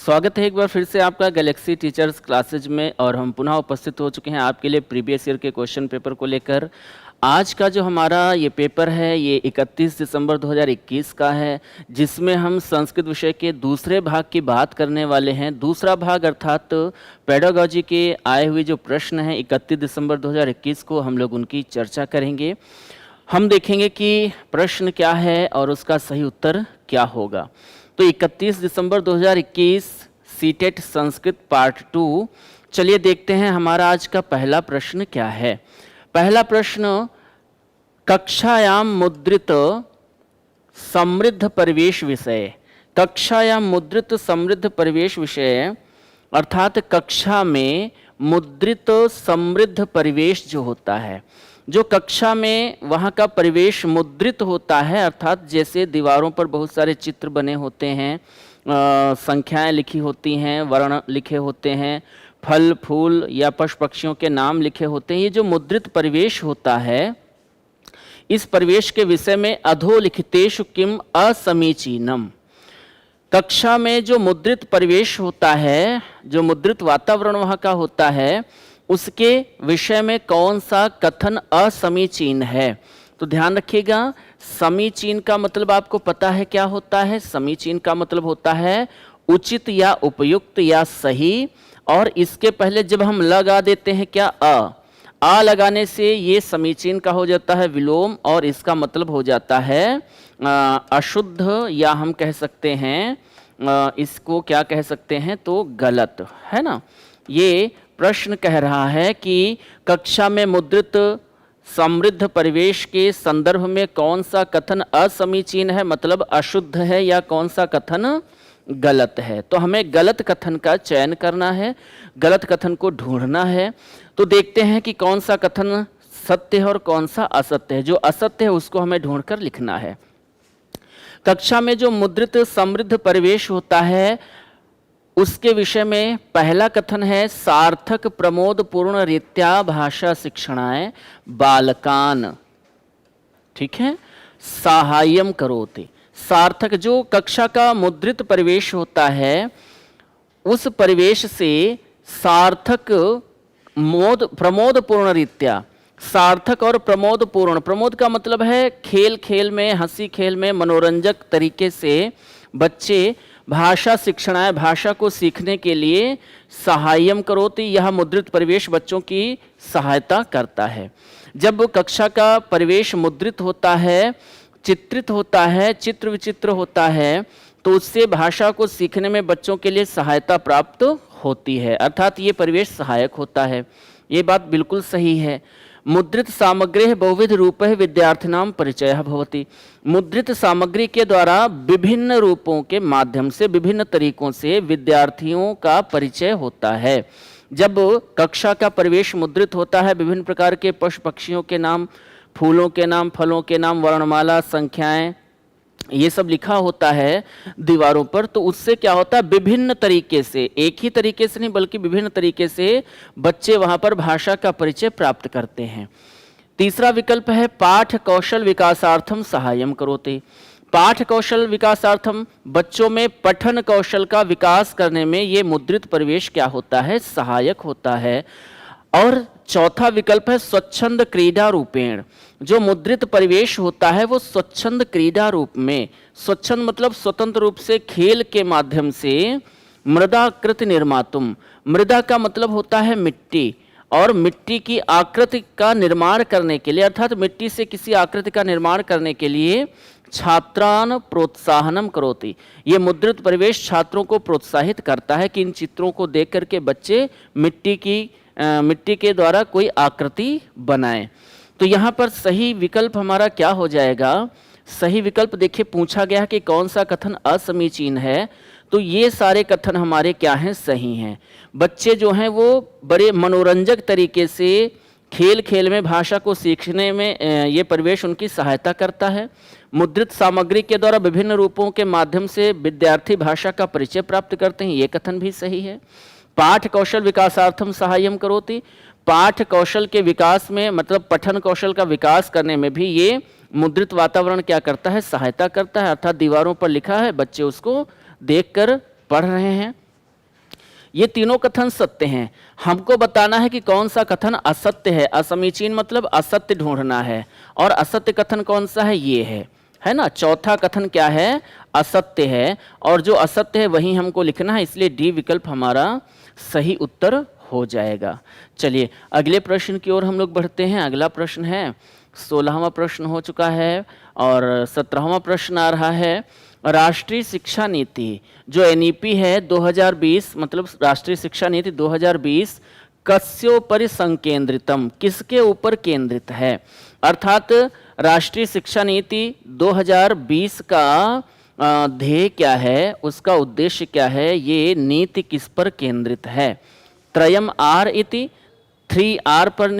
स्वागत है एक बार फिर से आपका गैलेक्सी टीचर्स क्लासेज में। और हम पुनः उपस्थित हो चुके हैं आपके लिए प्रीवियस ईयर के क्वेश्चन पेपर को लेकर। आज का जो हमारा ये पेपर है ये 31 दिसंबर 2021 का है, जिसमें हम संस्कृत विषय के दूसरे भाग की बात करने वाले हैं। दूसरा भाग अर्थात पेडागॉजी के आए हुए जो प्रश्न हैं 31 दिसंबर 2021 को हम लोग उनकी चर्चा करेंगे। हम देखेंगे कि प्रश्न क्या है और उसका सही उत्तर क्या होगा। तो 31 दिसंबर 2021 सीटेट संस्कृत पार्ट 2। चलिए देखते हैं हमारा आज का पहला प्रश्न क्या है। पहला प्रश्न, कक्षायाम मुद्रित समृद्ध परिवेश विषय। कक्षायाम मुद्रित समृद्ध परिवेश विषय अर्थात कक्षा में मुद्रित समृद्ध परिवेश जो होता है, जो कक्षा में वहाँ का परिवेश मुद्रित होता है, अर्थात जैसे दीवारों पर बहुत सारे चित्र बने होते हैं, संख्याएं लिखी होती हैं, वर्ण लिखे होते हैं, फल फूल या पशु पक्षियों के नाम लिखे होते हैं। ये जो मुद्रित परिवेश होता है, इस परिवेश के विषय में अधोलिखितेषु किम असमीचीनम। कक्षा में जो मुद्रित परिवेश होता है, जो मुद्रित वातावरण वहाँ का होता है, उसके विषय में कौन सा कथन असमीचीन है। तो ध्यान रखिएगा, समीचीन का मतलब आपको पता है क्या होता है। समीचीन का मतलब होता है उचित या उपयुक्त या सही। और इसके पहले जब हम लगा देते हैं क्या आ लगाने से ये समीचीन का हो जाता है विलोम, और इसका मतलब हो जाता है अशुद्ध, या हम कह सकते हैं इसको क्या कह सकते हैं, तो गलत, है ना। ये प्रश्न कह रहा है कि कक्षा में मुद्रित समृद्ध परिवेश के संदर्भ में कौन सा कथन असमीचीन है, मतलब अशुद्ध है, या कौन सा कथन गलत है। तो हमें गलत कथन का चयन करना है, गलत कथन को ढूंढना है। तो देखते हैं कि कौन सा कथन सत्य है और कौन सा असत्य है। जो असत्य है उसको हमें ढूंढकर लिखना है। कक्षा में जो मुद्रित समृद्ध परिवेश होता है उसके विषय में पहला कथन है, सार्थक प्रमोद पूर्ण रीत्या भाषा शिक्षणाय बालकान। ठीक है, साहाय्यम करोति। सार्थक, जो कक्षा का मुद्रित परिवेश होता है, उस परिवेश से सार्थक प्रमोद पूर्ण रीत्या, सार्थक और प्रमोद पूर्ण। प्रमोद का मतलब है खेल खेल में, हंसी खेल में, मनोरंजक तरीके से बच्चे भाषा शिक्षणाएं, भाषा को सीखने के लिए सहाय्यम करोति, यह मुद्रित परिवेश बच्चों की सहायता करता है। जब कक्षा का परिवेश मुद्रित होता है, चित्रित होता है, चित्र विचित्र होता है, तो उससे भाषा को सीखने में बच्चों के लिए सहायता प्राप्त होती है, अर्थात ये परिवेश सहायक होता है। ये बात बिल्कुल सही है। मुद्रित सामग्री बहुविध रूप विद्यार्थिनां परिचयः भवति। मुद्रित सामग्री के द्वारा विभिन्न रूपों के माध्यम से, विभिन्न तरीकों से विद्यार्थियों का परिचय होता है। जब कक्षा का परिवेश मुद्रित होता है, विभिन्न प्रकार के पशु पक्षियों के नाम, फूलों के नाम, फलों के नाम, वर्णमाला, संख्याएं, ये सब लिखा होता है दीवारों पर, तो उससे क्या होता है, विभिन्न तरीके से, एक ही तरीके से नहीं बल्कि विभिन्न तरीके से बच्चे वहां पर भाषा का परिचय प्राप्त करते हैं। तीसरा विकल्प है, पाठ कौशल विकासार्थम सहायम करोति। पाठ कौशल विकासार्थम, बच्चों में पठन कौशल का विकास करने में ये मुद्रित परिवेश क्या होता है, सहायक होता है। और चौथा विकल्प है, स्वच्छंद क्रीडा रूपेण। जो मुद्रित परिवेश होता है वो स्वच्छंद क्रीडा रूप में, स्वच्छंद मतलब स्वतंत्र रूप से खेल के माध्यम से, मृदाकृति निर्मातुम। मृदा का मतलब होता है मिट्टी, और मिट्टी की आकृति का निर्माण करने के लिए, अर्थात मिट्टी से किसी आकृति का निर्माण करने के लिए छात्रान प्रोत्साहनम करोति। ये मुद्रित परिवेश छात्रों को प्रोत्साहित करता है कि इन चित्रों को देख करके बच्चे मिट्टी के द्वारा कोई आकृति बनाएं। तो यहाँ पर सही विकल्प हमारा क्या हो जाएगा, सही विकल्प देखिए पूछा गया कि कौन सा कथन असमीचीन है, तो ये सारे कथन हमारे क्या हैं, सही हैं। बच्चे जो हैं वो बड़े मनोरंजक तरीके से खेल खेल में भाषा को सीखने में ये परिवेश उनकी सहायता करता है। मुद्रित सामग्री के द्वारा विभिन्न रूपों के माध्यम से विद्यार्थी भाषा का परिचय प्राप्त करते हैं, ये कथन भी सही है। पाठ कौशल विकासार्थम सहायम करोति, पाठ कौशल के विकास में मतलब पठन कौशल का विकास करने में भी ये मुद्रित वातावरण क्या करता है, सहायता करता है। अर्थात दीवारों पर लिखा है, बच्चे उसको देखकर पढ़ रहे हैं, ये तीनों कथन सत्य हैं। हमको बताना है कि कौन सा कथन असत्य है। असमीचीन मतलब असत्य ढूंढना है, और असत्य कथन कौन सा है, ये है ना। चौथा कथन क्या है, असत्य है, और जो असत्य है वही हमको लिखना है, इसलिए डी विकल्प हमारा सही उत्तर हो जाएगा। चलिए अगले प्रश्न की ओर हम लोग बढ़ते हैं। अगला प्रश्न है 16वां प्रश्न हो चुका है, और 17वां प्रश्न आ रहा है। राष्ट्रीय शिक्षा नीति जो एनईपी है 2020, मतलब राष्ट्रीय शिक्षा नीति 2020 कस्योपरि संकेंद्रितम, किसके ऊपर केंद्रित है। अर्थात राष्ट्रीय शिक्षा नीति 2020 का ध्येय क्या है, उसका उद्देश्य क्या है, ये नीति किस पर केंद्रित है। त्रयम आर इति, 3R पर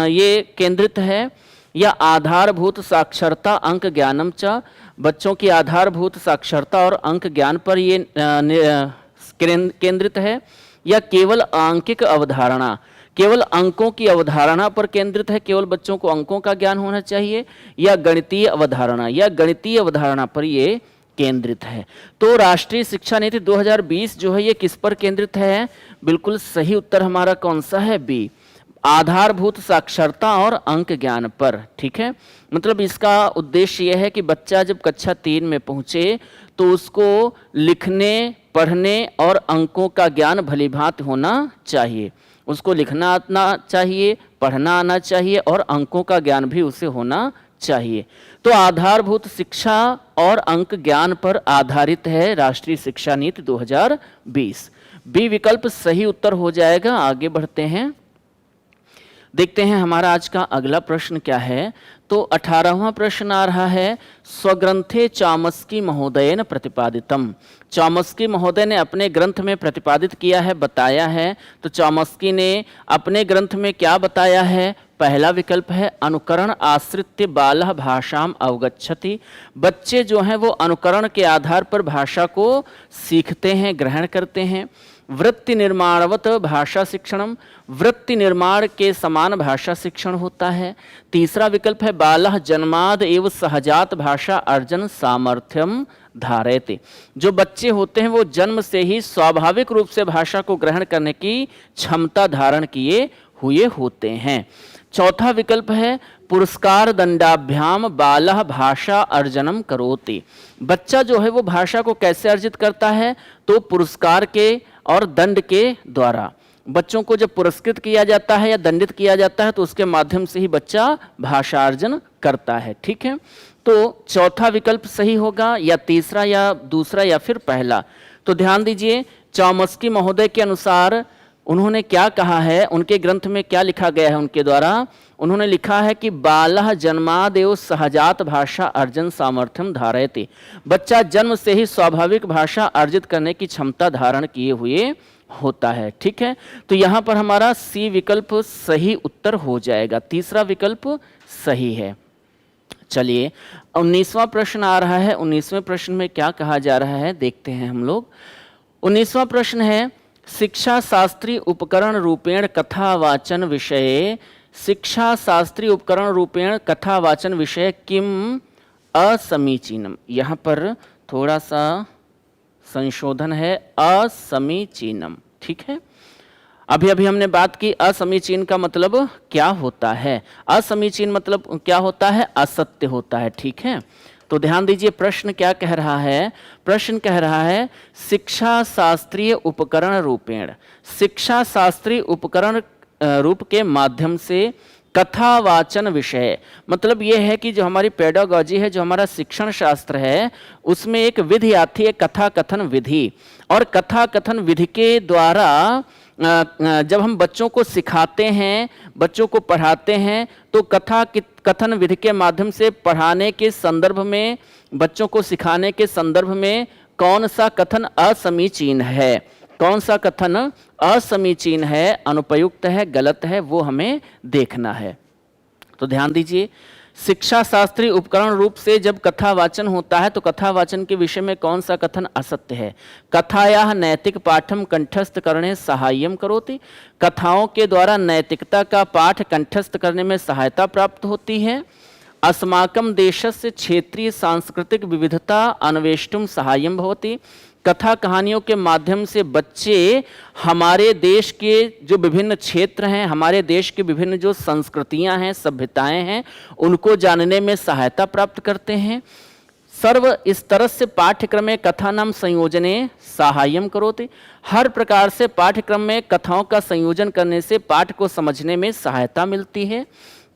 ये केंद्रित है, या आधारभूत साक्षरता अंक ज्ञानम च, बच्चों की आधारभूत साक्षरता और अंक ज्ञान पर ये केंद्रित है, या केवल आंकिक अवधारणा, केवल अंकों की अवधारणा पर केंद्रित है, केवल बच्चों को अंकों का ज्ञान होना चाहिए, या गणितीय अवधारणा, या गणितीय अवधारणा पर ये केंद्रित है। तो राष्ट्रीय शिक्षा नीति 2020 जो है ये किस पर केंद्रित है, बिल्कुल सही उत्तर हमारा कौन सा है, बी, आधारभूत साक्षरता और अंक ज्ञान पर। ठीक है, मतलब इसका उद्देश्य यह है कि बच्चा जब कक्षा 3 में पहुंचे तो उसको लिखने, पढ़ने और अंकों का ज्ञान भलीभांति होना चाहिए। उसको लिखना आना चाहिए, पढ़ना आना चाहिए, और अंकों का ज्ञान भी उसे होना चाहिए। तो आधारभूत शिक्षा और अंक ज्ञान पर आधारित है राष्ट्रीय शिक्षा नीति 2020। बी विकल्प सही उत्तर हो जाएगा। आगे बढ़ते हैं, देखते हैं हमारा आज का अगला प्रश्न क्या है। तो 18वां प्रश्न आ रहा है, स्वग्रंथे चामस्की महोदयेन प्रतिपादितम। चामस्की महोदय ने अपने ग्रंथ में प्रतिपादित किया है, बताया है। तो चामस्की ने अपने ग्रंथ में क्या बताया है, पहला विकल्प है अनुकरण आश्रित्य बालः भाषाम अवगच्छति। बच्चे जो हैं वो अनुकरण के आधार पर भाषा को सीखते हैं, ग्रहण करते हैं। वृत्ति निर्माणवत भाषा शिक्षणम, वृत्ति निर्माण के समान भाषा शिक्षण होता है। तीसरा विकल्प है बालः जन्माद एव सहजात भाषा अर्जन सामर्थ्यम धारयते। जो बच्चे होते हैं वो जन्म से ही स्वाभाविक रूप से भाषा को ग्रहण करने की क्षमता धारण किए हुए होते हैं। चौथा विकल्प है पुरस्कार दंडाभ्याम बालः भाषा अर्जनम करोति। बच्चा जो है वो भाषा को कैसे अर्जित करता है, तो पुरस्कार के और दंड के द्वारा। बच्चों को जब पुरस्कृत किया जाता है या दंडित किया जाता है तो उसके माध्यम से ही बच्चा भाषा अर्जन करता है। ठीक है, तो चौथा विकल्प सही होगा, या तीसरा या दूसरा या फिर पहला। तो ध्यान दीजिए, चामस्की महोदय के अनुसार उन्होंने क्या कहा है, उनके ग्रंथ में क्या लिखा गया है उनके द्वारा। उन्होंने लिखा है कि बालः जन्मादेव सहजात भाषा अर्जन सामर्थ्यम धारयति। बच्चा जन्म से ही स्वाभाविक भाषा अर्जित करने की क्षमता धारण किए हुए होता है। ठीक है, तो यहाँ पर हमारा सी विकल्प सही उत्तर हो जाएगा, तीसरा विकल्प सही है। चलिए 19वां प्रश्न आ रहा है। 19वें प्रश्न में क्या कहा जा रहा है देखते हैं हम लोग। 19वां प्रश्न है, शिक्षा शास्त्री उपकरण रूपेण कथावाचन विषये, शिक्षा शास्त्री उपकरण रूपेण कथावाचन विषय किम असमीचीनम। यहाँ पर थोड़ा सा संशोधन है, असमीचीनम। ठीक है, अभी अभी हमने बात की असमीचीन का मतलब क्या होता है। असमीचीन मतलब क्या होता है, असत्य होता है। ठीक है, तो ध्यान दीजिए प्रश्न क्या कह रहा है। प्रश्न कह रहा है शिक्षा शास्त्रीय उपकरण रूपेण, शिक्षा शास्त्रीय उपकरण रूप के माध्यम से कथावाचन विषय, मतलब ये है कि जो हमारी पेडागॉजी है, जो हमारा शिक्षण शास्त्र है, उसमें एक विधि आती है, कथा कथन विधि। और कथा कथन विधि के द्वारा जब हम बच्चों को सिखाते हैं, बच्चों को पढ़ाते हैं, तो कथा कथन विधि के माध्यम से पढ़ाने के संदर्भ में, बच्चों को सिखाने के संदर्भ में कौन सा कथन असमीचीन है, कौन सा कथन असमीचीन है, अनुपयुक्त है, गलत है, वो हमें देखना है। तो ध्यान दीजिए, शिक्षा शास्त्री उपकरण रूप से जब कथावाचन होता है तो कथावाचन के विषय में कौन सा कथन असत्य है। कथायाः नैतिक पाठम कंठस्थ करने सहाय्यम करोति, कथाओं के द्वारा नैतिकता का पाठ कंठस्थ करने में सहायता प्राप्त होती है। अस्माकं देशस्य क्षेत्रीय सांस्कृतिक विविधता अन्वेष्टुम सहाय्यम भवति, कथा कहानियों के माध्यम से बच्चे हमारे देश के जो विभिन्न क्षेत्र हैं, हमारे देश की विभिन्न जो संस्कृतियां हैं, सभ्यताएं हैं, उनको जानने में सहायता प्राप्त करते हैं। सर्व इस तरह से पाठ्यक्रमे कथानां संयोजने साहाय्यम करोति। हर प्रकार से पाठ्यक्रम में कथाओं का संयोजन करने से पाठ को समझने में सहायता मिलती है।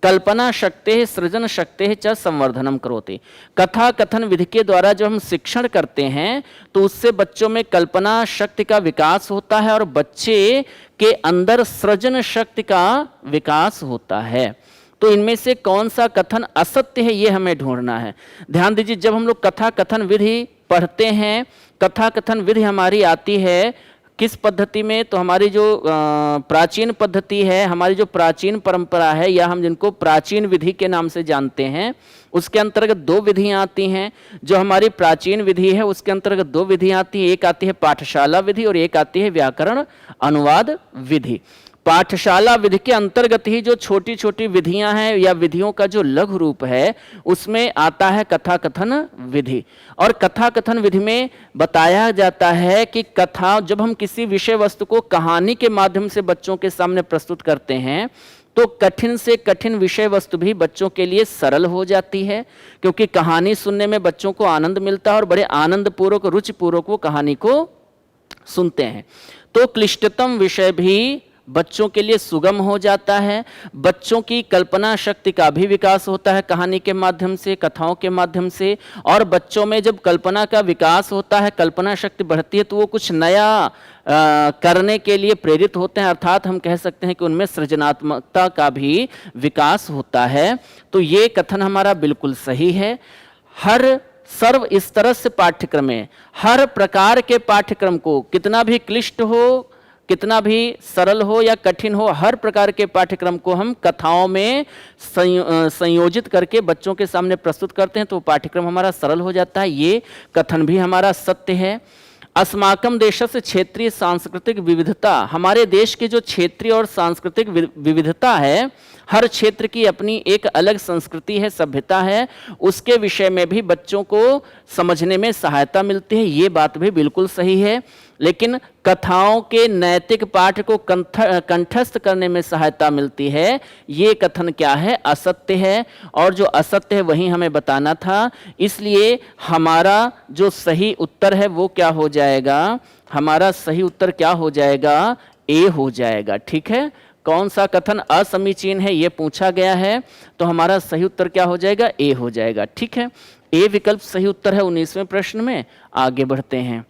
कल्पना शक्ति सृजन शक्ति च संवर्धनम करोति। कथा कथन विधि के द्वारा जो हम शिक्षण करते हैं तो उससे बच्चों में कल्पना शक्ति का विकास होता है और बच्चे के अंदर सृजन शक्ति का विकास होता है। तो इनमें से कौन सा कथन असत्य है ये हमें ढूंढना है। ध्यान दीजिए, जब हम लोग कथा कथन विधि पढ़ते हैं, कथा कथन विधि हमारी आती है किस पद्धति में, तो हमारी जो प्राचीन पद्धति है, हमारी जो प्राचीन परंपरा है, या हम जिनको प्राचीन विधि के नाम से जानते हैं, उसके अंतर्गत दो विधियां आती हैं। जो हमारी प्राचीन विधि है उसके अंतर्गत दो विधियां आती हैं, एक आती है पाठशाला विधि और एक आती है व्याकरण अनुवाद विधि। पाठशाला विधि के अंतर्गत ही जो छोटी छोटी विधियां हैं या विधियों का जो लघु रूप है उसमें आता है कथा कथन विधि। और कथा कथन विधि में बताया जाता है कि कथा, जब हम किसी विषय वस्तु को कहानी के माध्यम से बच्चों के सामने प्रस्तुत करते हैं तो कठिन से कठिन विषय वस्तु भी बच्चों के लिए सरल हो जाती है, क्योंकि कहानी सुनने में बच्चों को आनंद मिलता है और बड़े आनंद पूर्वक रुचि पूर्वक वो कहानी को सुनते हैं। तो क्लिष्टतम विषय भी बच्चों के लिए सुगम हो जाता है। बच्चों की कल्पना शक्ति का भी विकास होता है कहानी के माध्यम से, कथाओं के माध्यम से। और बच्चों में जब कल्पना का विकास होता है, कल्पना शक्ति बढ़ती है, तो वो कुछ नया करने के लिए प्रेरित होते हैं, अर्थात हम कह सकते हैं कि उनमें सृजनात्मकता का भी विकास होता है। तो ये कथन हमारा बिल्कुल सही है। सर्व इस तरह से पाठ्यक्रम में, हर प्रकार के पाठ्यक्रम को, कितना भी क्लिष्ट हो, कितना भी सरल हो या कठिन हो, हर प्रकार के पाठ्यक्रम को हम कथाओं में संयोजित करके बच्चों के सामने प्रस्तुत करते हैं तो पाठ्यक्रम हमारा सरल हो जाता है। ये कथन भी हमारा सत्य है। अस्माकम देशस्य क्षेत्रीय सांस्कृतिक विविधता, हमारे देश की जो क्षेत्रीय और सांस्कृतिक विविधता है, हर क्षेत्र की अपनी एक अलग संस्कृति है, सभ्यता है, उसके विषय में भी बच्चों को समझने में सहायता मिलती है। ये बात भी बिल्कुल सही है। लेकिन कथाओं के नैतिक पाठ को कंठस्थ करने में सहायता मिलती है, ये कथन क्या है? असत्य है। और जो असत्य है वही हमें बताना था। इसलिए हमारा जो सही उत्तर है वो क्या हो जाएगा? हमारा सही उत्तर क्या हो जाएगा? ए हो जाएगा। ठीक है, कौन सा कथन असमीचीन है ये पूछा गया है, तो हमारा सही उत्तर क्या हो जाएगा? ए हो जाएगा। ठीक है, ए विकल्प सही उत्तर है 19वें प्रश्न में। आगे बढ़ते हैं,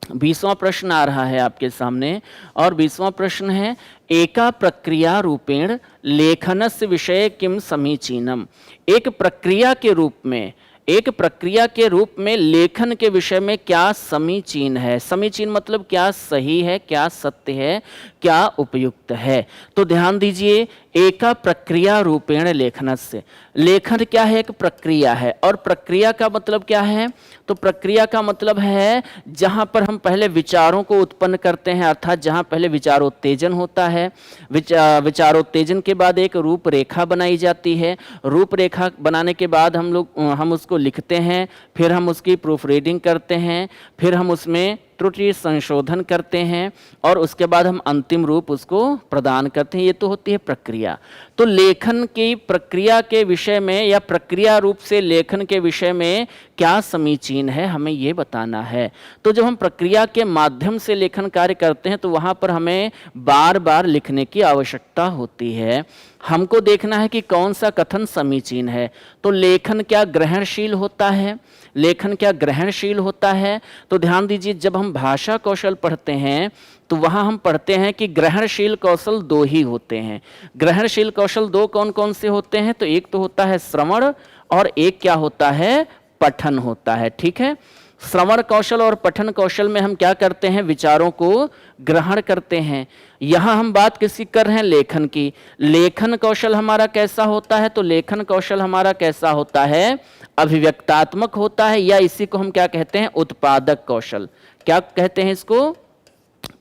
20वां प्रश्न आ रहा है आपके सामने और 20वां प्रश्न है, एका प्रक्रिया रूपेण लेखनस्य विषय किम समीचीनम। एक प्रक्रिया के रूप में, एक प्रक्रिया के रूप में लेखन के विषय में क्या समीचीन है? समीचीन मतलब क्या सही है, क्या सत्य है, क्या उपयुक्त है? तो ध्यान दीजिए, एका प्रक्रिया रूपेण लेखनस्य, लेखन क्या है? एक प्रक्रिया है। और प्रक्रिया का मतलब क्या है? तो प्रक्रिया का मतलब है जहां पर हम पहले विचारों को उत्पन्न करते हैं, अर्थात जहां पहले विचारोत्तेजन होता है, विचारोत्तेजन के बाद एक रूपरेखा बनाई जाती है, रूपरेखा बनाने के बाद हम उसको लिखते हैं, फिर हम उसकी प्रूफ रीडिंग करते हैं, फिर हम उसमें त्रुटि संशोधन करते हैं और उसके बाद हम अंतिम रूप उसको प्रदान करते हैं। ये तो होती है प्रक्रिया। तो लेखन की प्रक्रिया के विषय में या प्रक्रिया रूप से लेखन के विषय में क्या समीचीन है, हमें ये बताना है। तो जब हम प्रक्रिया के माध्यम से लेखन कार्य करते हैं तो वहाँ पर हमें बार बार लिखने की आवश्यकता होती है। हमको देखना है कि कौन सा कथन समीचीन है। तो लेखन क्या ग्रहणशील होता है? लेखन क्या ग्रहणशील होता है? तो ध्यान दीजिए, जब हम भाषा कौशल पढ़ते हैं तो वहाँ हम पढ़ते हैं कि ग्रहणशील कौशल दो ही होते हैं। ग्रहणशील कौशल दो कौन कौन से होते हैं? तो एक तो होता है श्रवण और एक क्या होता है? पठन होता है। ठीक है, श्रवण कौशल और पठन कौशल में हम क्या करते हैं? विचारों को ग्रहण करते हैं। यहाँ हम बात किसकी कर रहे हैं? लेखन की। लेखन कौशल हमारा कैसा होता है? तो लेखन कौशल हमारा कैसा होता है? अभिव्यक्तात्मक होता है, या इसी को हम क्या कहते हैं? उत्पादक कौशल। क्या कहते हैं इसको?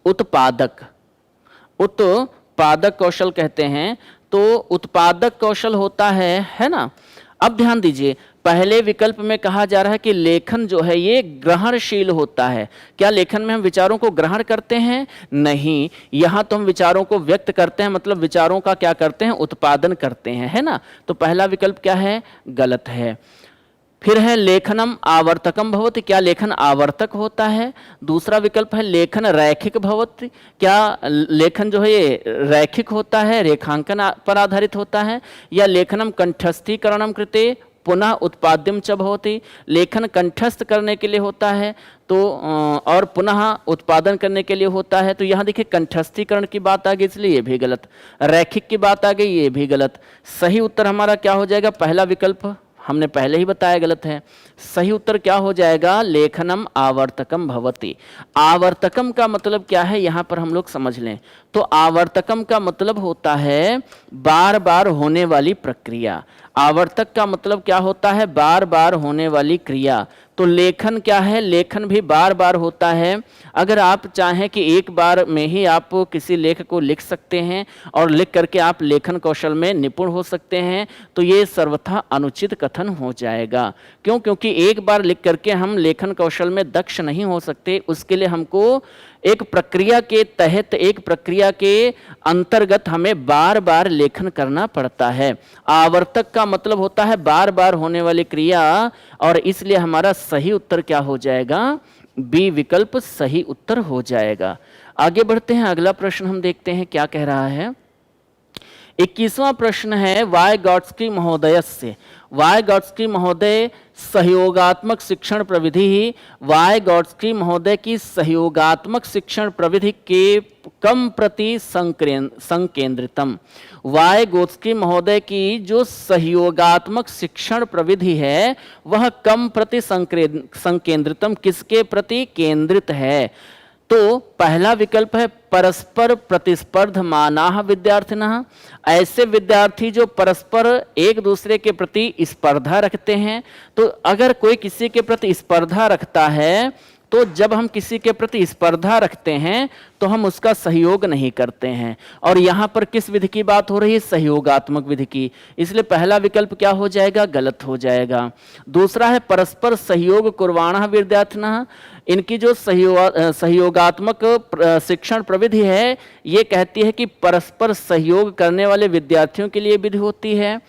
उत्पादक कौशल कहते हैं। तो उत्पादक कौशल होता है ना। अब ध्यान दीजिए, पहले विकल्प में कहा जा रहा है कि लेखन जो है ये ग्रहणशील होता है। क्या लेखन में हम विचारों को ग्रहण करते हैं? नहीं, यहां तो हम विचारों को व्यक्त करते हैं, मतलब विचारों का क्या करते हैं? उत्पादन करते हैं, है ना। तो पहला विकल्प क्या है? गलत है। फिर है लेखनम आवर्तकम भवति, क्या लेखन आवर्तक होता है? दूसरा विकल्प है लेखन रैखिक भवति, क्या लेखन जो है ये रैखिक होता है, रेखांकन पर आधारित होता है? या लेखनम कंठस्थीकरणम कृते पुनः उत्पाद्यम च भवति, लेखन कंठस्थ करने के लिए होता है तो और पुनः उत्पादन करने के लिए होता है। तो यहाँ देखिए कंठस्थीकरण की बात आ गई, इसलिए ये भी गलत। रैखिक की बात आ गई, ये भी गलत। सही उत्तर हमारा क्या हो जाएगा? पहला विकल्प हमने पहले ही बताया गलत है। सही उत्तर क्या हो जाएगा? लेखनम आवर्तकम भवति। आवर्तकम का मतलब क्या है यहाँ पर हम लोग समझ लें। तो आवर्तकम का मतलब होता है बार बार होने वाली प्रक्रिया। आवर्तक का मतलब क्या होता है? बार बार होने वाली क्रिया। तो लेखन क्या है? लेखन भी बार बार होता है। अगर आप चाहें कि एक बार में ही आप किसी लेख को लिख सकते हैं और लिख करके आप लेखन कौशल में निपुण हो सकते हैं, तो ये सर्वथा अनुचित कथन हो जाएगा। क्यों? क्योंकि एक बार लिख करके हम लेखन कौशल में दक्ष नहीं हो सकते। उसके लिए हमको एक प्रक्रिया के तहत, एक प्रक्रिया के अंतर्गत हमें बार बार लेखन करना पड़ता है। आवर्तक का मतलब होता है बार बार होने वाली क्रिया, और इसलिए हमारा सही उत्तर क्या हो जाएगा? बी विकल्प सही उत्तर हो जाएगा। आगे बढ़ते हैं, अगला प्रश्न हम देखते हैं क्या कह रहा है। 21वां प्रश्न है वायगॉट्स्की महोदय से। वायगॉट्स्की महोदय सहयोगात्मक शिक्षण प्रविधि ही वायगॉट्स्की महोदय की सहयोगात्मक शिक्षण प्रविधि के कम प्रति संकेंद्रितम। वायगॉट्स्की महोदय की जो सहयोगात्मक शिक्षण प्रविधि है वह कम प्रति संकेंद्रितम, किसके प्रति केंद्रित है? तो पहला विकल्प है परस्पर प्रतिस्पर्धमानाः विद्यार्थिनः, ऐसे विद्यार्थी जो परस्पर एक दूसरे के प्रति स्पर्धा रखते हैं। तो अगर कोई किसी के प्रति स्पर्धा रखता है, तो जब हम किसी के प्रति स्पर्धा रखते हैं तो हम उसका सहयोग नहीं करते हैं। और यहाँ पर किस विधि की बात हो रही है? सहयोगात्मक विधि की। इसलिए पहला विकल्प क्या हो जाएगा? गलत हो जाएगा। दूसरा है परस्पर सहयोग कुर्वाणः विद्यार्थिनः, इनकी जो सहयोगात्मक शिक्षण प्रविधि है ये कहती है कि परस्पर सहयोग करने वाले विद्यार्थियों के लिए विधि होती है।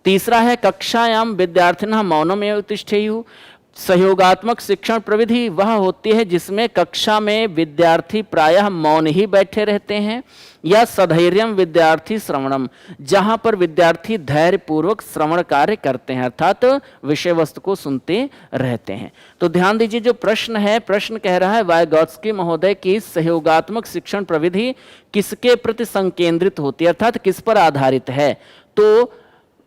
तीसरा है कक्षायाम विद्यार्थिनः मौनमेव तिष्ठेयुः, सहयोगात्मक शिक्षण प्रविधि वह होती है जिसमें कक्षा में विद्यार्थी प्रायः मौन ही बैठे रहते हैं। या सधैर्यम विद्यार्थी श्रवणम, जहां पर विद्यार्थी धैर्यपूर्वक श्रवण कार्य करते हैं, अर्थात विषय वस्तु को सुनते रहते हैं। तो ध्यान दीजिए, जो प्रश्न है, प्रश्न कह रहा है वायगॉट्स्की महोदय की सहयोगात्मक शिक्षण प्रविधि किसके प्रति संकेंद्रित होती है, अर्थात किस पर आधारित है? तो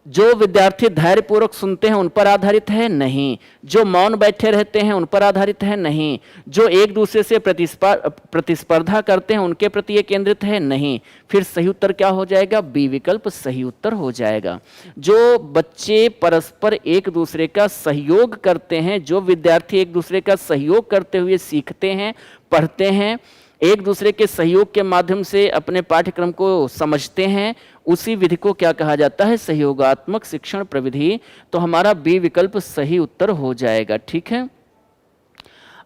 जो विद्यार्थी धैर्यपूर्वक सुनते हैं उन पर आधारित है? नहीं। जो मौन बैठे रहते हैं उन पर आधारित है? नहीं। जो एक दूसरे से प्रतिस्पर्धा करते हैं उनके प्रति ये केंद्रित है? नहीं। फिर सही उत्तर क्या हो जाएगा? बी विकल्प सही उत्तर हो जाएगा। जो बच्चे परस्पर एक दूसरे का सहयोग करते हैं, जो विद्यार्थी एक दूसरे का सहयोग करते हुए सीखते हैं, पढ़ते हैं, एक दूसरे के सहयोग के माध्यम से अपने पाठ्यक्रम को समझते हैं, उसी विधि को क्या कहा जाता है? सहयोगात्मक शिक्षण प्रविधि। तो हमारा बी विकल्प सही उत्तर हो जाएगा। ठीक है,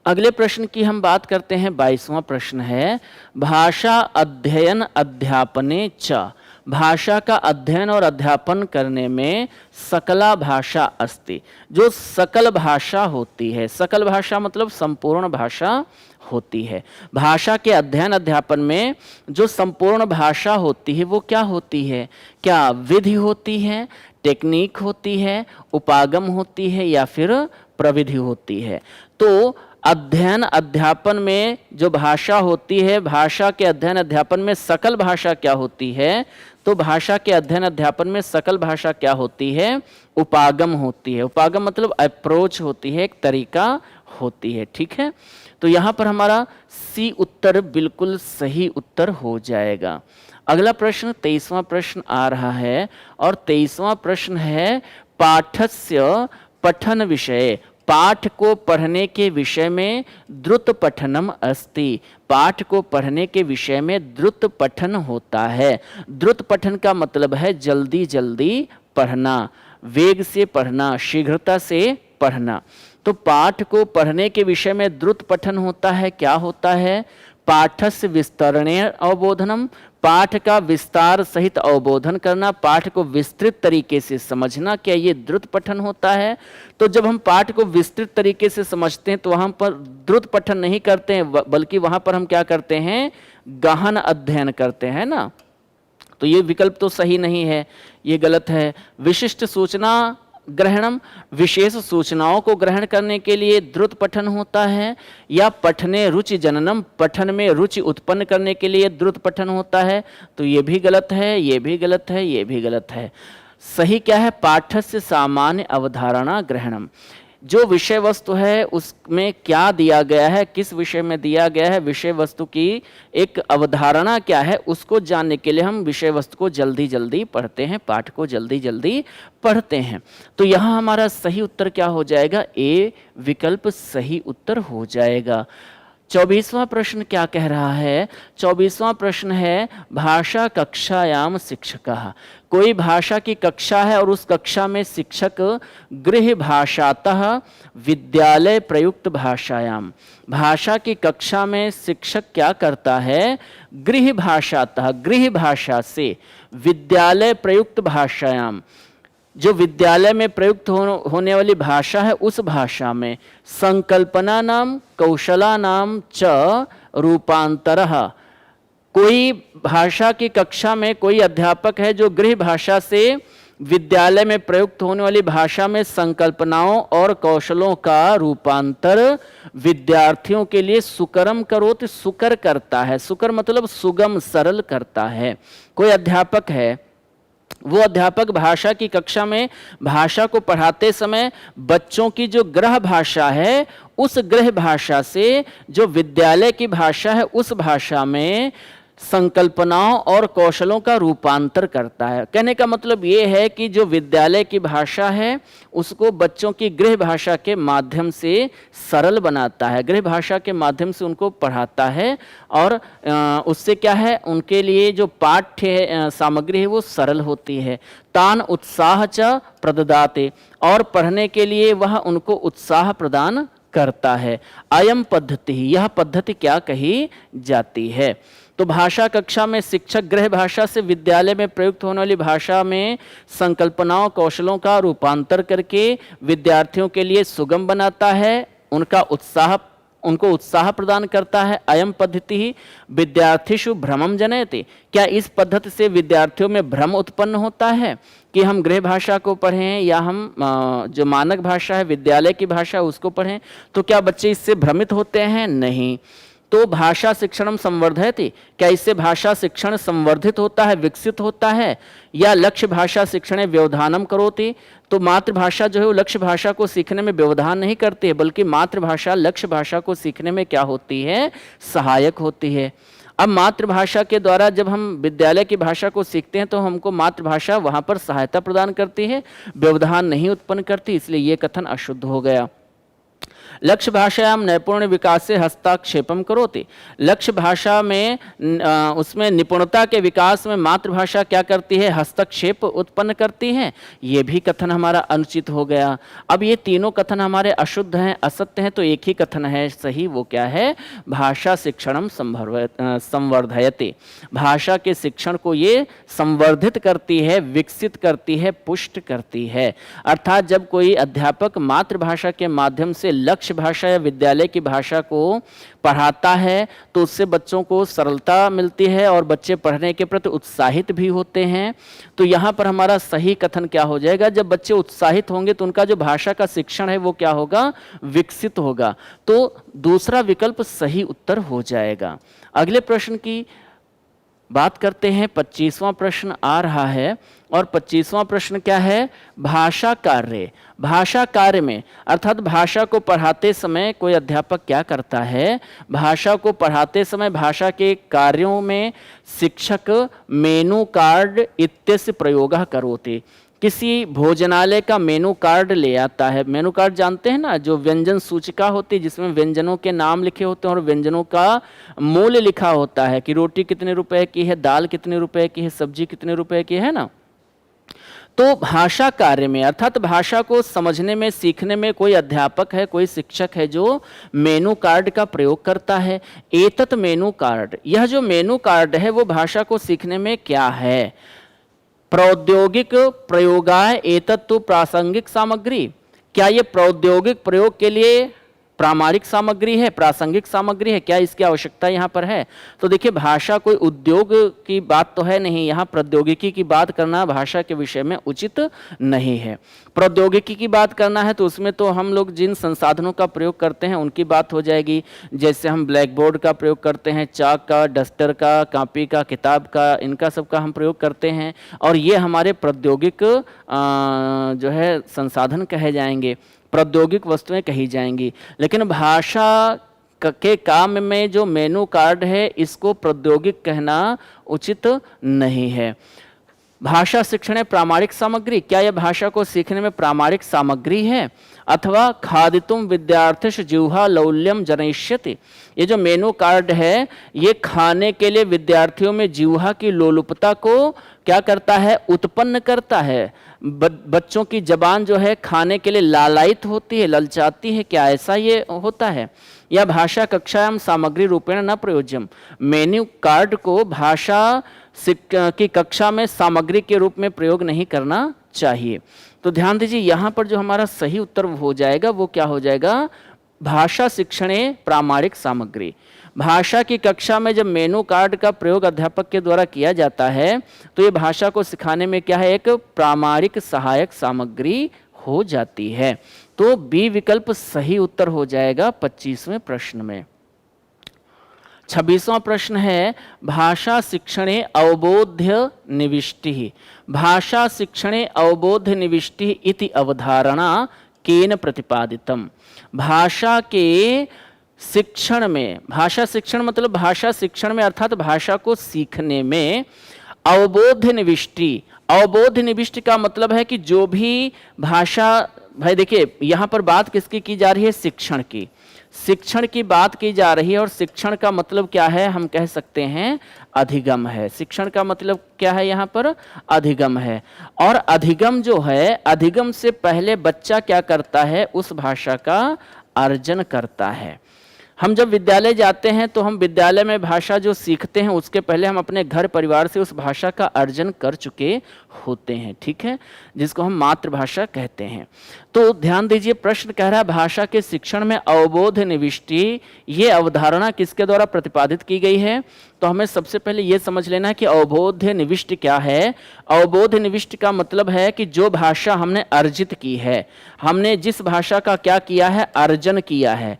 अगले प्रश्न की हम बात करते हैं। 22वां प्रश्न है भाषा अध्ययन अध्यापने च, भाषा का अध्ययन और अध्यापन करने में सकला भाषा अस्ति। जो सकल भाषा होती है, सकल भाषा मतलब संपूर्ण भाषा होती है। भाषा के अध्ययन अध्यापन में जो संपूर्ण भाषा होती है वो क्या होती है? क्या विधि होती है, टेक्निक होती है, उपागम होती है, या फिर प्रविधि होती है? तो अध्ययन अध्यापन में जो भाषा होती है, भाषा के अध्ययन अध्यापन में सकल भाषा क्या होती है? तो भाषा के अध्ययन अध्यापन में सकल भाषा क्या होती है? उपागम होती है। उपागम मतलब अप्रोच होती है, एक तरीका होती है। ठीक है, तो यहां पर हमारा सी उत्तर बिल्कुल सही उत्तर हो जाएगा। अगला प्रश्न 23वां प्रश्न आ रहा है, और 23वां प्रश्न है पाठस्य पठन विषय, पाठ को पढ़ने के विषय में द्रुत पठनम अस्ति। पाठ को पढ़ने के विषय में द्रुत पठन होता है। द्रुत पठन का मतलब है जल्दी जल्दी पढ़ना। वेग से पढ़ना, शीघ्रता से पढ़ना। तो पाठ को पढ़ने के विषय में द्रुत पठन होता है, क्या होता है? पाठस्य विस्तरणेन अवबोधनम, पाठ का विस्तार सहित अवबोधन करना, पाठ को विस्तृत तरीके से समझना, क्या ये द्रुत पठन होता है? तो जब हम पाठ को विस्तृत तरीके से समझते हैं तो वहां पर द्रुत पठन नहीं करते हैं, बल्कि वहां पर हम क्या करते हैं? गहन अध्ययन करते हैं ना। तो ये विकल्प तो सही नहीं है, ये गलत है। विशिष्ट सूचना ग्रहणम, विशेष सूचनाओं को ग्रहण करने के लिए द्रुत पठन होता है। या पठने रुचि जननम, पठन में रुचि उत्पन्न करने के लिए द्रुत पठन होता है। तो ये भी गलत है, ये भी गलत है, ये भी गलत है। सही क्या है? पाठस्य सामान्य अवधारणा ग्रहणम, जो विषय वस्तु है उसमें क्या दिया गया है, किस विषय में दिया गया है, विषय वस्तु की एक अवधारणा क्या है, उसको जानने के लिए हम विषय वस्तु को जल्दी जल्दी पढ़ते हैं, पाठ को जल्दी जल्दी पढ़ते हैं। तो यहाँ हमारा सही उत्तर क्या हो जाएगा? ए विकल्प सही उत्तर हो जाएगा। 24वां प्रश्न क्या कह रहा है? 24वां प्रश्न है भाषा कक्षायाम शिक्षकः, कोई भाषा की कक्षा है और उस कक्षा में शिक्षक गृह भाषातः विद्यालय प्रयुक्त भाषायाम, भाषा की कक्षा में शिक्षक क्या करता है? गृह भाषातः, गृह भाषा से, विद्यालय प्रयुक्त भाषायाम, जो विद्यालय में प्रयुक्त होने वाली भाषा है उस भाषा में संकल्पना नाम कौशला नाम च रूपांतरः, कोई भाषा की कक्षा में कोई अध्यापक है जो गृह भाषा से विद्यालय में प्रयुक्त होने वाली भाषा में संकल्पनाओं और कौशलों का रूपांतर विद्यार्थियों के लिए सुकरम करोति, सुकर करता है। सुकर मतलब सुगम, सरल करता है। कोई अध्यापक है, वो अध्यापक भाषा की कक्षा में भाषा को पढ़ाते समय बच्चों की जो गृह भाषा है उस गृह भाषा से जो विद्यालय की भाषा है उस भाषा में संकल्पनाओं और कौशलों का रूपांतर करता है। कहने का मतलब ये है कि जो विद्यालय की भाषा है उसको बच्चों की गृह भाषा के माध्यम से सरल बनाता है, गृह भाषा के माध्यम से उनको पढ़ाता है और उससे क्या है, उनके लिए जो पाठ्य सामग्री है वो सरल होती है। तान उत्साह च प्रददाते, और पढ़ने के लिए वह उनको उत्साह प्रदान करता है। अयम पद्धति, यह पद्धति क्या कही जाती है? तो भाषा कक्षा में शिक्षक गृह भाषा से विद्यालय में प्रयुक्त होने वाली भाषा में संकल्पनाओं कौशलों का रूपांतर करके विद्यार्थियों के लिए सुगम बनाता है, उनको उत्साह प्रदान करता है। अयम पद्धति ही विद्यार्थीषु भ्रमम जनयति, क्या इस पद्धति से विद्यार्थियों में भ्रम उत्पन्न होता है कि हम गृह भाषा को पढ़ें या हम जो मानक भाषा है विद्यालय की भाषा उसको पढ़ें? तो क्या बच्चे इससे भ्रमित होते हैं? नहीं। तो भाषा शिक्षणम संवर्धयति, क्या इससे भाषा शिक्षण संवर्धित होता है, विकसित होता है? या लक्ष्य भाषा शिक्षणे व्यवधानम करोति, तो मातृभाषा जो है वो लक्ष्य भाषा को सीखने में व्यवधान नहीं करती है, बल्कि मातृभाषा लक्ष्य भाषा को सीखने में क्या होती है? सहायक होती है। अब मातृभाषा के द्वारा जब हम विद्यालय की भाषा को सीखते हैं तो हमको मातृभाषा वहाँ पर सहायता प्रदान करती है, व्यवधान नहीं उत्पन्न करती, इसलिए ये कथन अशुद्ध हो गया। लक्ष्य भाषायाम नैपुण्य विकास से हस्ताक्षेपम करोति, लक्ष्य भाषा में उसमें निपुणता के विकास में मातृभाषा क्या करती है? हस्तक्षेप उत्पन्न करती है। ये भी कथन हमारा अनुचित हो गया। अब ये तीनों कथन हमारे अशुद्ध हैं, असत्य हैं, तो एक ही कथन है सही, वो क्या है? भाषा शिक्षणम संवर्धयति, भाषा के शिक्षण को ये संवर्धित करती है, विकसित करती है, पुष्ट करती है। अर्थात जब कोई अध्यापक मातृभाषा के माध्यम से लक्ष्य भाषा या विद्यालय की भाषा को पढ़ाता है तो उससे बच्चों को सरलता मिलती है और बच्चे पढ़ने के प्रति उत्साहित भी होते हैं। तो यहाँ पर हमारा सही कथन क्या हो जाएगा? जब बच्चे उत्साहित होंगे तो उनका जो भाषा का शिक्षण है वो क्या होगा? विकसित होगा। तो दूसरा विकल्प सही उत्तर हो जाएगा। अगले प्रश्न की बात करते हैं। 25वां प्रश्न आ रहा है और 25वां प्रश्न क्या है? भाषा कार्य। भाषा कार्य में अर्थात भाषा को पढ़ाते समय कोई अध्यापक क्या करता है? भाषा को पढ़ाते समय भाषा के कार्यों में शिक्षक मेनू कार्ड इत्यस्य प्रयोगः करोति, किसी भोजनालय का मेनू कार्ड ले आता है। मेनू कार्ड जानते हैं ना, जो व्यंजन सूचिका होती है जिसमें व्यंजनों के नाम लिखे होते हैं और व्यंजनों का मूल्य लिखा होता है कि रोटी कितने रुपए की है, दाल कितने रुपए की है, सब्जी कितने रुपए की है ना। तो भाषा कार्य में अर्थात भाषा को समझने में, सीखने में कोई अध्यापक है, कोई शिक्षक है जो मेनू कार्ड का प्रयोग करता है। एतत् मेनू कार्ड, यह जो मेनू कार्ड है वो भाषा को सीखने में क्या है? प्रौद्योगिक प्रयोगाय एतत् तो प्रासंगिक सामग्री, क्या ये प्रौद्योगिक प्रयोग के लिए प्रामाणिक सामग्री है, प्रासंगिक सामग्री है, क्या इसकी आवश्यकता यहाँ पर है? तो देखिए भाषा कोई उद्योग की बात तो है नहीं, यहाँ प्रौद्योगिकी की बात करना भाषा के विषय में उचित नहीं है। प्रौद्योगिकी की बात करना है तो उसमें तो हम लोग जिन संसाधनों का प्रयोग करते हैं उनकी बात हो जाएगी, जैसे हम ब्लैक बोर्ड का प्रयोग करते हैं, चाक का, डस्टर का, कॉपी का, किताब का, इनका सबका हम प्रयोग करते हैं और ये हमारे प्रौद्योगिक जो है संसाधन कहे जाएंगे, प्रौद्योगिक वस्तुएं कही जाएंगी। लेकिन भाषा के काम में जो मेनू कार्ड है इसको प्रौद्योगिक कहना उचित नहीं है। भाषा शिक्षण प्रामाणिक सामग्री, क्या यह भाषा को सीखने में प्रामाणिक सामग्री है? अथवा खादितुम विद्यार्थिश जिह्वा लौल्यम जनयिष्यति, ये जो मेनू कार्ड है ये खाने के लिए विद्यार्थियों में जिह्वा की लोलुपता को क्या करता है? उत्पन्न करता है। बच्चों की जबान जो है खाने के लिए लालायित होती है, ललचाती है, क्या ऐसा ये होता है? या भाषा कक्षायाम सामग्री रूपेण न प्रयोज्यम, मेन्यू कार्ड को भाषा की कक्षा में सामग्री के रूप में प्रयोग नहीं करना चाहिए। तो ध्यान दीजिए यहाँ पर जो हमारा सही उत्तर हो जाएगा वो क्या हो जाएगा? भाषा शिक्षणे प्रामाणिक सामग्री। भाषा की कक्षा में जब मेनू कार्ड का प्रयोग अध्यापक के द्वारा किया जाता है तो ये भाषा को सिखाने में क्या है? एक प्रामाणिक सहायक सामग्री हो जाती है। तो बी विकल्प सही उत्तर हो जाएगा 25वें प्रश्न में। 26वां प्रश्न है भाषा शिक्षणे अवबोध्य निविष्टि, भाषा शिक्षणे अवबोध्य निविष्टि इति अवधारणा केन प्रतिपादितम। भाषा के शिक्षण में, भाषा शिक्षण मतलब भाषा शिक्षण में अर्थात भाषा को सीखने में अवबोध्य निविष्टि, अवबोध्य निविष्टि का मतलब है कि जो भी भाषा, भाई देखिए यहाँ पर बात किसकी की जा रही है? शिक्षण की, शिक्षण की बात की जा रही है और शिक्षण का मतलब क्या है? हम कह सकते हैं अधिगम है। शिक्षण का मतलब क्या है? यहाँ पर अधिगम है। और अधिगम जो है, अधिगम से पहले बच्चा क्या करता है? उस भाषा का अर्जन करता है। हम जब विद्यालय जाते हैं तो हम विद्यालय में भाषा जो सीखते हैं उसके पहले हम अपने घर परिवार से उस भाषा का अर्जन कर चुके होते हैं, ठीक है, जिसको हम मातृभाषा कहते हैं। तो ध्यान दीजिए प्रश्न कह रहा है भाषा के शिक्षण में अवबोध्य निविष्टि, ये अवधारणा किसके द्वारा प्रतिपादित की गई है? तो हमें सबसे पहले ये समझ लेना है कि अवबोध्य निविष्टि क्या है। अवबोध्य निविष्टि का मतलब है कि जो भाषा हमने अर्जित की है, हमने जिस भाषा का क्या किया है? अर्जन किया है।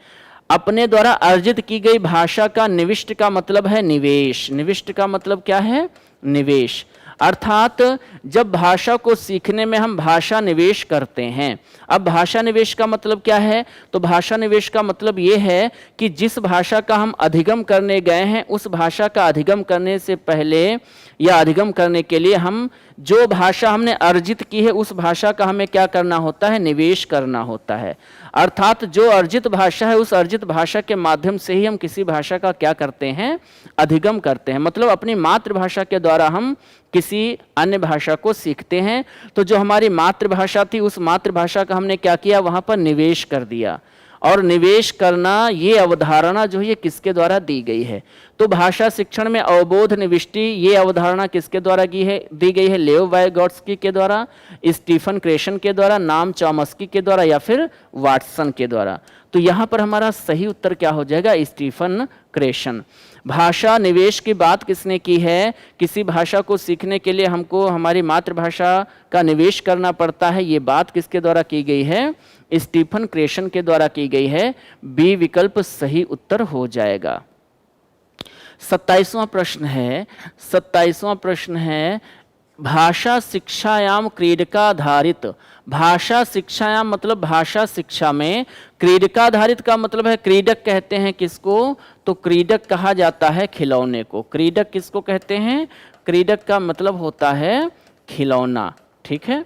अपने द्वारा अर्जित की गई भाषा का निविष्ट का मतलब है निवेश। निविष्ट का मतलब क्या है? निवेश। अर्थात जब भाषा को सीखने में हम भाषा निवेश करते हैं। अब भाषा निवेश का मतलब क्या है? तो भाषा निवेश का मतलब ये है कि जिस भाषा का हम अधिगम करने गए हैं उस भाषा का अधिगम करने से पहले या अधिगम करने के लिए हम जो भाषा हमने अर्जित की है उस भाषा का हमें क्या करना होता है? निवेश करना होता है। अर्थात जो अर्जित भाषा है उस अर्जित भाषा के माध्यम से ही हम किसी भाषा का क्या करते हैं? अधिगम करते हैं। मतलब अपनी मातृभाषा के द्वारा हम किसी अन्य भाषा को सीखते हैं। तो जो हमारी मातृभाषा थी उस मातृभाषा का हमने क्या किया? वहाँ पर निवेश कर दिया। और निवेश करना ये अवधारणा जो है किसके द्वारा दी गई है? तो भाषा शिक्षण में अवबोध निविष्टि ये अवधारणा किसके द्वारा दी गई है? लेव वाइगॉट्स्की के द्वारा, स्टीफन क्रेशन के द्वारा, नाम चॉम्स्की के द्वारा या फिर वाटसन के द्वारा। तो यहाँ पर हमारा सही उत्तर क्या हो जाएगा? स्टीफन क्रेशन। भाषा निवेश की बात किसने की है? किसी भाषा को सीखने के लिए हमको हमारी मातृभाषा का निवेश करना पड़ता है, ये बात किसके द्वारा की गई है? स्टीफन क्रेशन के द्वारा की गई है। बी विकल्प सही उत्तर हो जाएगा। 27वां प्रश्न है भाषा शिक्षायाम क्रीडकाधारित। भाषा शिक्षायाम मतलब भाषा शिक्षा में, क्रीडकाधारित का मतलब है क्रीडक कहते हैं किसको? तो क्रीडक कहा जाता है खिलौने को। क्रीडक किसको कहते हैं? क्रीडक का मतलब होता है खिलौना, ठीक है।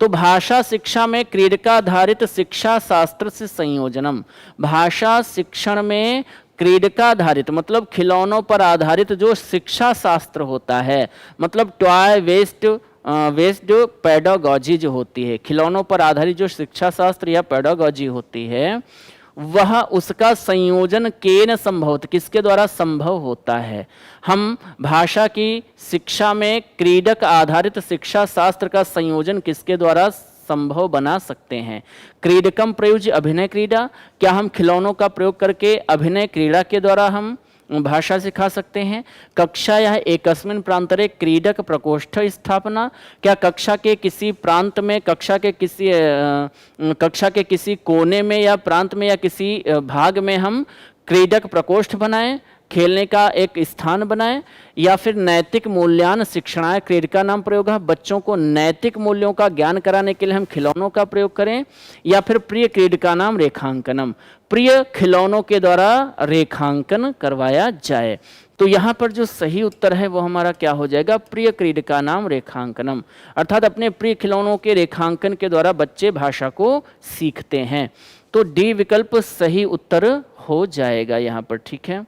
तो भाषा शिक्षा में क्रीडकाधारित शिक्षा शास्त्र से संयोजनम। भाषा शिक्षण में क्रीडकाधारित मतलब खिलौनों पर आधारित जो शिक्षा शास्त्र होता है, मतलब टॉय बेस्ड बेस्ड पेडागॉजी जो होती है, खिलौनों पर आधारित जो शिक्षा शास्त्र या पेडागॉजी होती है, वह उसका संयोजन केन संभवत, किसके द्वारा संभव होता है। हम भाषा की शिक्षा में क्रीडक आधारित शिक्षा शास्त्र का संयोजन किसके द्वारा संभव बना सकते हैं। क्रीडकम प्रयुज्य अभिनय क्रीड़ा, क्या हम खिलौनों का प्रयोग करके अभिनय क्रीड़ा के द्वारा हम भाषा सिखा सकते हैं। कक्षा या एकस्मिन् प्रांतरे क्रीडक प्रकोष्ठ स्थापना, क्या कक्षा के किसी प्रांत में, कक्षा के किसी कोने में या प्रांत में या किसी भाग में हम क्रीडक प्रकोष्ठ बनाएं, खेलने का एक स्थान बनाएं। या फिर नैतिक मूल्यान शिक्षणाय क्रीडका नाम प्रयोग है, बच्चों को नैतिक मूल्यों का ज्ञान कराने के लिए हम खिलौनों का प्रयोग करें। या फिर प्रिय क्रीडका नाम रेखांकनम, प्रिय खिलौनों के द्वारा रेखांकन करवाया जाए। तो यहाँ पर जो सही उत्तर है वो हमारा क्या हो जाएगा, प्रिय क्रीडका नाम रेखांकनम, अर्थात अपने प्रिय खिलौनों के रेखांकन के द्वारा बच्चे भाषा को सीखते हैं। तो डी विकल्प सही उत्तर हो जाएगा यहाँ पर, ठीक है।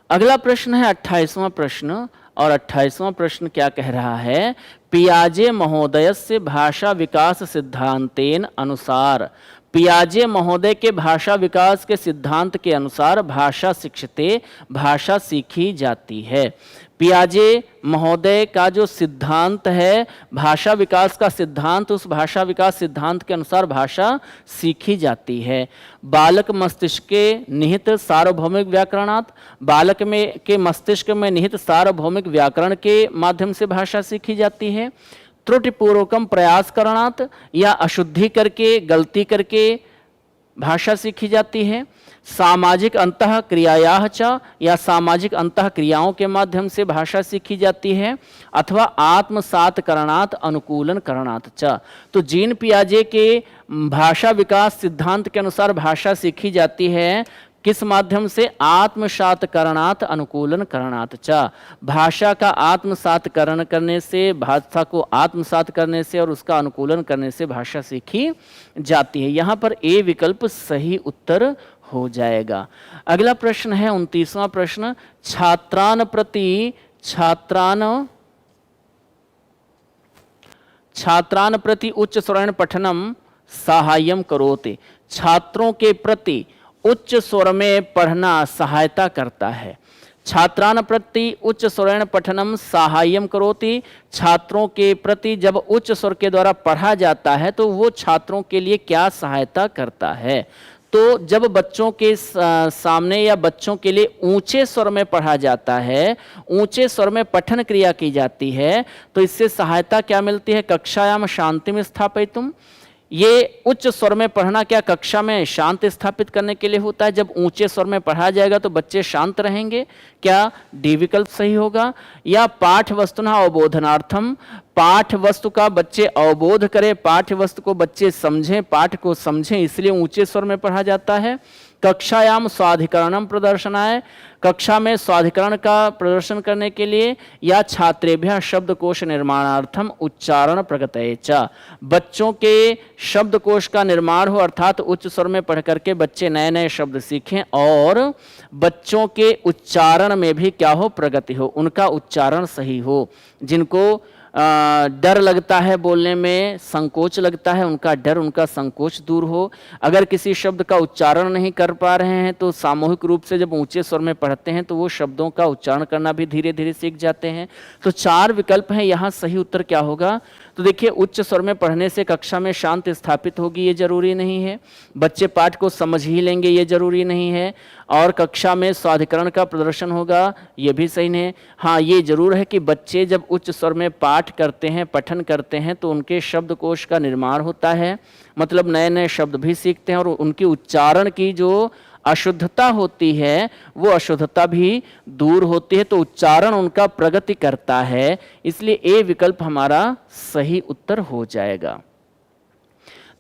अगला प्रश्न है 28वां प्रश्न, और 28वां प्रश्न क्या कह रहा है, पियाजे महोदयस्य भाषा विकास सिद्धांतेन अनुसार, पियाजे महोदय के भाषा विकास के सिद्धांत के अनुसार भाषा शिक्षते, भाषा सीखी जाती है। पियाजे महोदय का जो सिद्धांत है भाषा विकास का सिद्धांत, उस भाषा विकास सिद्धांत के अनुसार भाषा सीखी जाती है। बालक मस्तिष्क के निहित सार्वभौमिक व्याकरणात्, बालक में के मस्तिष्क में निहित सार्वभौमिक व्याकरण के माध्यम से भाषा सीखी जाती है। त्रुटिपूर्वकम प्रयास करणात्, या अशुद्धि करके, गलती करके भाषा सीखी जाती है। सामाजिक अंतः क्रियायाः च, या सामाजिक अंतः क्रियाओं के माध्यम से भाषा सीखी जाती है। अथवा आत्मसात करणात् अनुकूलन करणात् च। तो जीन पियाजे के भाषा विकास सिद्धांत के अनुसार भाषा सीखी जाती है किस माध्यम से, आत्मसात करणात् अनुकूलन करणात् च। भाषा का आत्मसात करण करने से, भाषा को आत्मसात करने से और उसका अनुकूलन करने से भाषा सीखी जाती है। यहाँ पर ए विकल्प सही उत्तर हो जाएगा। अगला प्रश्न है 29वां प्रश्न, छात्रान प्रति उच्च स्वरेण पठनम साहाय्यम करोति, छात्रों के प्रति उच्च स्वर में पढ़ना सहायता करता है। छात्रान प्रति उच्च स्वरेण पठनम साहाय्यम करोति, छात्रों के प्रति जब उच्च स्वर के द्वारा पढ़ा जाता है तो वो छात्रों के लिए क्या सहायता करता है। तो जब बच्चों के सामने या बच्चों के लिए ऊंचे स्वर में पढ़ा जाता है, ऊंचे स्वर में पठन क्रिया की जाती है, तो इससे सहायता क्या मिलती है, कक्षायाम शांतिम स्थापयितुम। ये उच्च स्वर में पढ़ना क्या कक्षा में शांत स्थापित करने के लिए होता है। जब ऊंचे स्वर में पढ़ा जाएगा तो बच्चे शांत रहेंगे, क्या डी विकल्प सही होगा। या पाठ वस्तुना अवबोधनार्थम, पाठ वस्तु का बच्चे अवबोध करें, पाठ्य वस्तु को बच्चे समझें, पाठ को समझें, इसलिए ऊंचे स्वर में पढ़ा जाता है। कक्षायाम स्वाधिकरणम प्रदर्शनाय, कक्षा में स्वाधिकरण का प्रदर्शन करने के लिए। या छात्रेभ्यः शब्दकोश निर्माणार्थम उच्चारण प्रगतये च, बच्चों के शब्दकोश का निर्माण हो, अर्थात उच्च स्वर में पढ़ करके बच्चे नए नए शब्द सीखें और बच्चों के उच्चारण में भी क्या हो, प्रगति हो, उनका उच्चारण सही हो। जिनको डर लगता है बोलने में, संकोच लगता है, उनका डर, उनका संकोच दूर हो। अगर किसी शब्द का उच्चारण नहीं कर पा रहे हैं तो सामूहिक रूप से जब ऊंचे स्वर में पढ़ते हैं तो वो शब्दों का उच्चारण करना भी धीरे धीरे सीख जाते हैं। तो 4 विकल्प हैं, यहाँ सही उत्तर क्या होगा। तो देखिए, उच्च स्वर में पढ़ने से कक्षा में शांत स्थापित होगी ये जरूरी नहीं है, बच्चे पाठ को समझ ही लेंगे ये जरूरी नहीं है, और कक्षा में स्वाधिकरण का प्रदर्शन होगा ये भी सही नहीं है। हाँ, ये जरूर है कि बच्चे जब उच्च स्वर में पाठ करते हैं, पठन करते हैं तो उनके शब्दकोश का निर्माण होता है, मतलब नए नए शब्द भी सीखते हैं और उनकी उच्चारण की जो अशुद्धता होती है वो अशुद्धता भी दूर होती है, तो उच्चारण उनका प्रगति करता है, इसलिए ए विकल्प हमारा सही उत्तर हो जाएगा।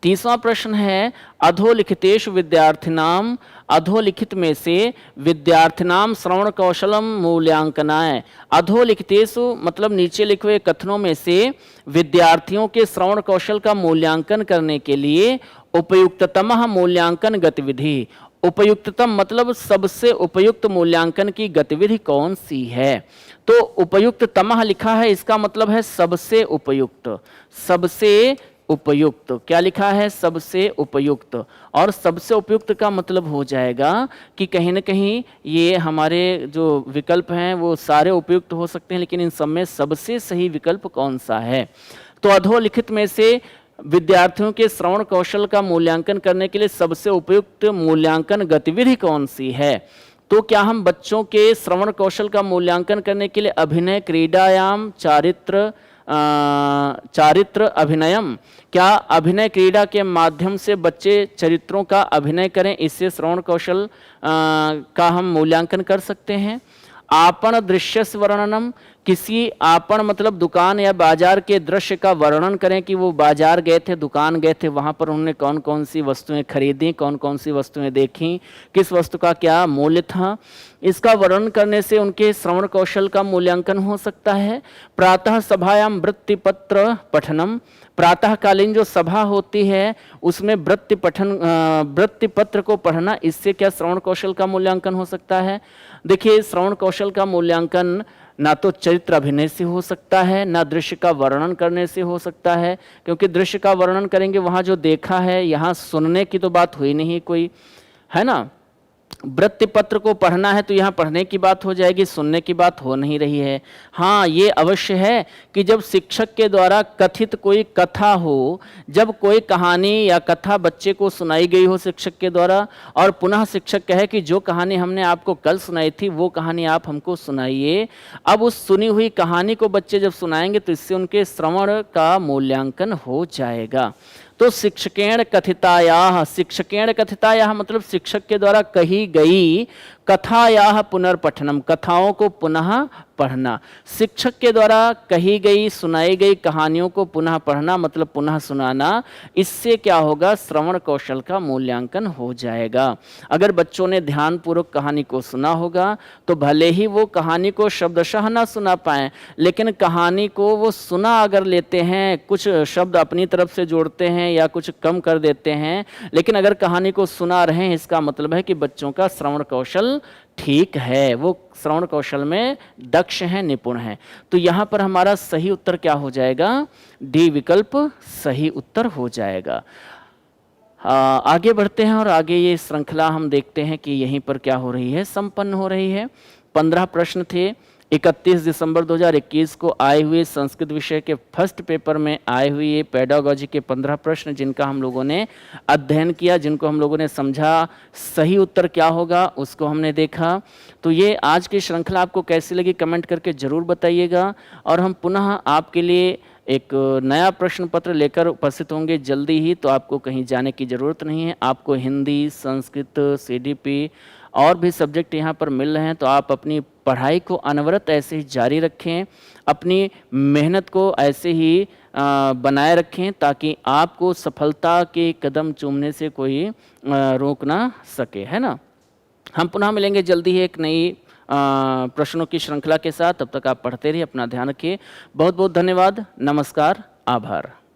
30वां प्रश्न है, अधोलिखितेषु विद्यार्थिनाम, अधोलिखित में से विद्यार्थिनाम श्रवण कौशलम मूल्यांकनाय, अधोलिखितेषु मतलब नीचे लिखे हुए कथनों में से विद्यार्थियों के श्रवण कौशल का मूल्यांकन करने के लिए उपयुक्ततम मूल्यांकन गतिविधि, उपयुक्ततम मतलब सबसे उपयुक्त मूल्यांकन की गतिविधि कौन सी है। तो उपयुक्ततमः लिखा है, इसका मतलब है सबसे उपयुक्त। सबसे उपयुक्त क्या लिखा है, सबसे उपयुक्त। और सबसे उपयुक्त का मतलब हो जाएगा कि कहीं ना कहीं ये हमारे जो विकल्प हैं वो सारे उपयुक्त हो सकते हैं, लेकिन इन सब में सबसे सही विकल्प कौन सा है। तो अधोलिखित में से विद्यार्थियों के श्रवण कौशल का मूल्यांकन करने के लिए सबसे उपयुक्त मूल्यांकन गतिविधि कौन सी है। तो क्या हम बच्चों के श्रवण कौशल का मूल्यांकन करने के लिए अभिनय, क्रीडायाम, चारित्र अभिनयम, क्या अभिनय क्रीड़ा के माध्यम से बच्चे चरित्रों का अभिनय करें, इससे श्रवण कौशल का हम मूल्यांकन कर सकते हैं। आपन दृश्यस्य वर्णनम, किसी आपन मतलब दुकान या बाजार के दृश्य का वर्णन करें कि वो बाजार गए थे, दुकान गए थे, वहाँ पर उन्होंने कौन कौन सी वस्तुएं खरीदी, कौन कौन सी वस्तुएं देखी, किस वस्तु का क्या मूल्य था। इसका वर्णन करने से उनके श्रवण कौशल का मूल्यांकन हो सकता है। प्रातः सभायाम वृत्तिपत्र पठनम, प्रातःकालीन जो सभा होती है उसमें वृत्तिपत्र को पढ़ना, इससे क्या श्रवण कौशल का मूल्यांकन हो सकता है। देखिए, श्रवण कौशल का मूल्यांकन ना तो चरित्र अभिनय से हो सकता है, ना दृश्य का वर्णन करने से हो सकता है, क्योंकि दृश्य का वर्णन करेंगे वहाँ जो देखा है, यहाँ सुनने की तो बात हुई नहीं कोई, है ना। वृत्तपत्र को पढ़ना है तो यहाँ पढ़ने की बात हो जाएगी, सुनने की बात हो नहीं रही है। हाँ, ये अवश्य है कि जब शिक्षक के द्वारा कथित कोई कथा हो, जब कोई कहानी या कथा बच्चे को सुनाई गई हो शिक्षक के द्वारा, और पुनः शिक्षक कहे कि जो कहानी हमने आपको कल सुनाई थी वो कहानी आप हमको सुनाइए, अब उस सुनी हुई कहानी को बच्चे जब सुनाएंगे तो इससे उनके श्रवण का मूल्यांकन हो जाएगा। तो शिक्षकेण कथितायाः, शिक्षकेण कथितायाः मतलब शिक्षक के द्वारा कही गई कथायाः पुनर्पठनम, कथाओं को पुनः पढ़ना। शिक्षक के द्वारा कही गई सुनाई गई कहानियों को पुनः पढ़ना मतलब पुनः सुनाना, इससे क्या होगा, श्रवण कौशल का मूल्यांकन हो जाएगा। अगर बच्चों ने ध्यानपूर्वक कहानी को सुना होगा तो भले ही वो कहानी को शब्दशः ना सुना पाएं, लेकिन कहानी को वो सुना अगर लेते हैं, कुछ शब्द अपनी तरफ से जोड़ते हैं या कुछ कम कर देते हैं, लेकिन अगर कहानी को सुना रहे हैं, इसका मतलब है कि बच्चों का श्रवण कौशल ठीक है, वो श्रवण कौशल में दक्ष हैं, निपुण हैं। तो यहाँ पर हमारा सही उत्तर क्या हो जाएगा, डी विकल्प सही उत्तर हो जाएगा। आगे बढ़ते हैं और आगे ये श्रृंखला हम देखते हैं कि यहीं पर क्या हो रही है, संपन्न हो रही है। 15 प्रश्न थे। 31 दिसंबर 2021 को आए हुए संस्कृत विषय के फर्स्ट पेपर में आए हुए ये पेडागोजी के 15 प्रश्न जिनका हम लोगों ने अध्ययन किया, जिनको हम लोगों ने समझा, सही उत्तर क्या होगा उसको हमने देखा। तो ये आज की श्रृंखला आपको कैसी लगी कमेंट करके ज़रूर बताइएगा, और हम पुनः आपके लिए एक नया प्रश्न पत्र लेकर उपस्थित होंगे जल्दी ही, तो आपको कहीं जाने की ज़रूरत नहीं है। आपको हिंदी, संस्कृत, सीडीपी और भी सब्जेक्ट यहाँ पर मिल रहे हैं, तो आप अपनी पढ़ाई को अनवरत ऐसे ही जारी रखें, अपनी मेहनत को ऐसे ही बनाए रखें, ताकि आपको सफलता के कदम चूमने से कोई रोक ना सके, है ना। हम पुनः मिलेंगे जल्दी ही एक नई प्रश्नों की श्रृंखला के साथ। तब तक आप पढ़ते रहिए, अपना ध्यान रखिए। बहुत बहुत धन्यवाद, नमस्कार, आभार।